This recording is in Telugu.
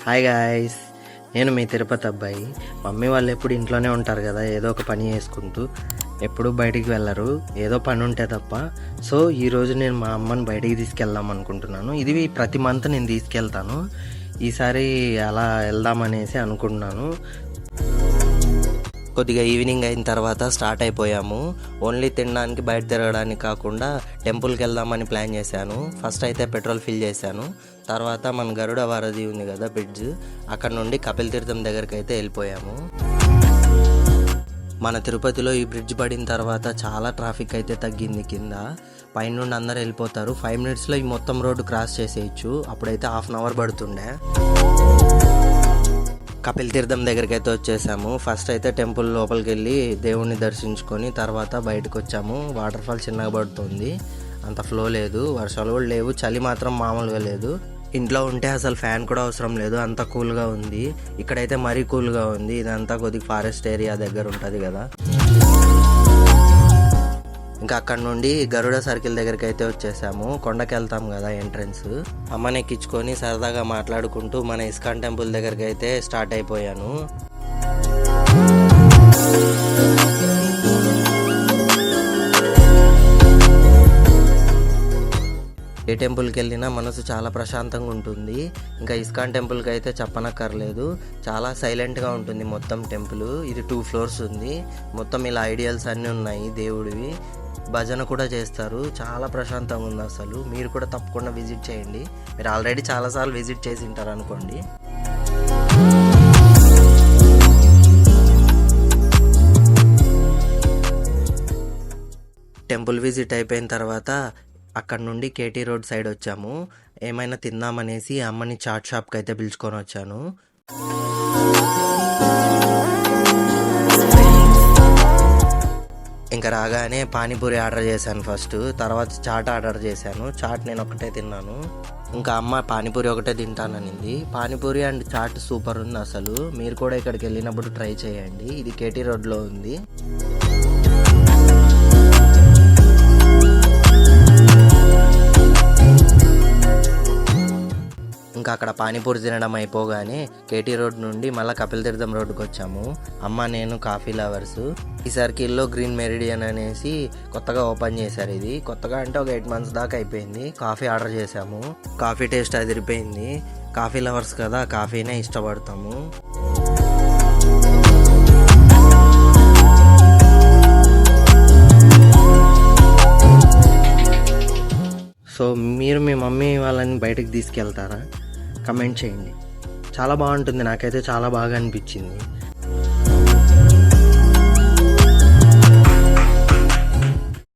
హాయ్ గాయ్స్, నేను మీ తిరుపతి అబ్బాయి. మమ్మీ వాళ్ళు ఎప్పుడు ఇంట్లోనే ఉంటారు కదా, ఏదో ఒక పని చేసుకుంటూ, ఎప్పుడు బయటికి వెళ్ళరు, ఏదో పని ఉంటే తప్ప. సో ఈరోజు నేను మా అమ్మని బయటికి తీసుకెళ్దాం అనుకుంటున్నాను. ఇది ప్రతి మంత్ నేను తీసుకెళ్తాను, ఈసారి అలా వెళ్దామనేసి అనుకుంటున్నాను. కొద్దిగా ఈవినింగ్ అయిన తర్వాత స్టార్ట్ అయిపోయాము. ఓన్లీ తినడానికి బయట తిరగడానికి కాకుండా టెంపుల్కి వెళ్దామని ప్లాన్ చేశాను. ఫస్ట్ అయితే పెట్రోల్ ఫిల్ చేశాను. తర్వాత మన గరుడ వారధి ఉంది కదా బ్రిడ్జ్, అక్కడ నుండి కపిల్ తీర్థం దగ్గరికి అయితే వెళ్ళిపోయాము. మన తిరుపతిలో ఈ బ్రిడ్జ్ పడిన తర్వాత చాలా ట్రాఫిక్ అయితే తగ్గింది. కింద పైన నుండి అందరు వెళ్ళిపోతారు. 5 minutesలో ఈ మొత్తం రోడ్డు క్రాస్ చేసేయచ్చు. అప్పుడైతే 1/2 hour పడుతుండే. కపిల్ తీర్థం దగ్గరికి అయితే వచ్చేసాము. ఫస్ట్ అయితే టెంపుల్ లోపలికి వెళ్ళి దేవుణ్ణి దర్శించుకొని తర్వాత బయటకు వచ్చాము. వాటర్ ఫాల్ చిన్నగా పడుతుంది, అంత ఫ్లో లేదు, వర్షాలు కూడా లేవు, చలి మాత్రం మామూలుగా లేదు. ఇంట్లో ఉంటే అసలు ఫ్యాన్ కూడా అవసరం లేదు, అంత కూల్గా ఉంది. ఇక్కడైతే మరీ కూల్గా ఉంది. ఇదంతా కొద్దిగా ఫారెస్ట్ ఏరియా దగ్గర ఉంటుంది కదా. ఇంకా అక్కడ నుండి గరుడ సర్కిల్ దగ్గరికి అయితే వచ్చేసాము. కొండకి వెళ్తాం కదా ఎంట్రన్స్. అమ్మని ఎక్కించుకొని సరదాగా మాట్లాడుకుంటూ మన ఇస్కాన్ టెంపుల్ దగ్గరికి అయితే స్టార్ట్ అయిపోయాను. ఏ టెంపుల్కి వెళ్ళినా మనసు చాలా ప్రశాంతంగా ఉంటుంది. ఇంకా ఇస్కాన్ టెంపుల్కి అయితే చెప్పనక్కర్లేదు, చాలా సైలెంట్గా ఉంటుంది మొత్తం టెంపుల్. ఇది 2 floors ఉంది. మొత్తం ఇలా ఐడియల్స్ అన్నీ ఉన్నాయి దేవుడివి. భజన కూడా చేస్తారు. చాలా ప్రశాంతంగా ఉంది అసలు. మీరు కూడా తప్పకుండా విజిట్ చేయండి. మీరు ఆల్రెడీ చాలాసార్లు విజిట్ చేసి ఉంటారు అనుకోండి. టెంపుల్ విజిట్ అయిపోయిన తర్వాత అక్కడ నుండి కేటీ రోడ్ సైడ్ వచ్చాము. ఏమైనా తిందామనేసి అమ్మని చాట్ షాప్కి అయితే పిలుచుకొని వచ్చాను. ఇంకా రాగానే పానీపూరి ఆర్డర్ చేశాను ఫస్ట్, తర్వాత చాట్ ఆర్డర్ చేశాను. చాట్ నేను ఒకటే తిన్నాను. ఇంకా అమ్మ పానీపూరి ఒకటే తింటాననింది. పానీపూరి అండ్ చాట్ సూపర్ ఉంది అసలు. మీరు కూడా ఇక్కడికి వెళ్ళినప్పుడు ట్రై చేయండి. ఇది కేటీ రోడ్లో ఉంది. ఇంకా అక్కడ పానీపూరి తినడం అయిపోగానే కేటీ రోడ్ నుండి మళ్ళీ కపిల్ తీర్థం రోడ్డుకి వచ్చాము. అమ్మ నేను కాఫీ లవర్స్. ఈ సర్కిల్లో గ్రీన్ మెరిడియన్ అనేసి కొత్తగా ఓపెన్ చేశారు. ఇది కొత్తగా అంటే ఒక 8 months దాకా అయిపోయింది. కాఫీ ఆర్డర్ చేశాము. కాఫీ టేస్ట్ అదిరిపోయింది. కాఫీ లవర్స్ కదా, కాఫీనే ఇష్టపడతాము. సో మీరు మీ మమ్మీ వాళ్ళని బయటకు తీసుకెళ్తారా? కమెంట్ చేయండి. చాలా బాగుంటుంది, నాకైతే చాలా బాగా అనిపించింది.